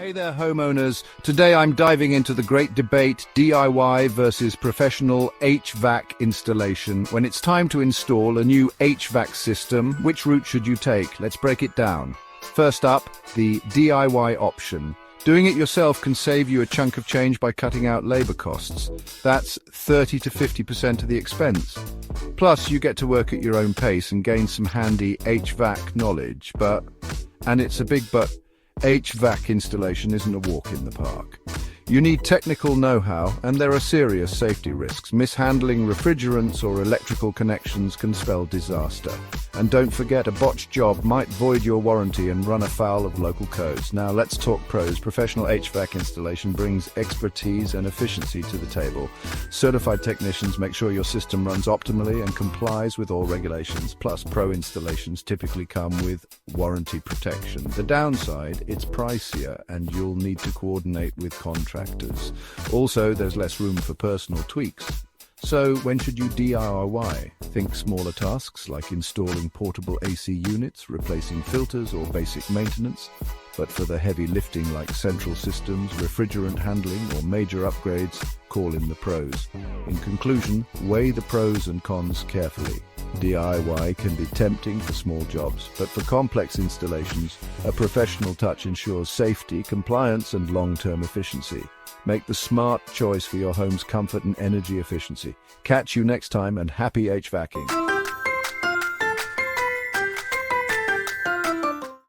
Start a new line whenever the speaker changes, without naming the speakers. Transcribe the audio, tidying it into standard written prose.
Hey there, homeowners. Today I'm diving into the great debate DIY versus professional HVAC installation. When it's time to install a new HVAC system, which route should you take? Let's break it down. First up, the DIY option. Doing it yourself can save you a chunk of change by cutting out labor costs. That's 30 to 50% of the expense. Plus, you get to work at your own pace and gain some handy HVAC knowledge. And it's a big but, HVAC installation isn't a walk in the park. You need technical know-how, and there are serious safety risks. Mishandling refrigerants or electrical connections can spell disaster. And don't forget, a botched job might void your warranty and run afoul of local codes. Now let's talk pros. Professional HVAC installation brings expertise and efficiency to the table. Certified technicians make sure your system runs optimally and complies with all regulations. Plus, pro installations typically come with warranty protection. The downside, it's pricier and you'll need to coordinate with contractors. Also, there's less room for personal tweaks. So, when should you DIY? Think smaller tasks like installing portable AC units, replacing filters, or basic maintenance. But for the heavy lifting like central systems, refrigerant handling, or major upgrades, call in the pros. In conclusion, weigh the pros and cons carefully. DIY can be tempting for small jobs, but for complex installations, a professional touch ensures safety, compliance, and long-term efficiency. Make the smart choice for your home's comfort and energy efficiency. Catch you next time, and happy HVACing.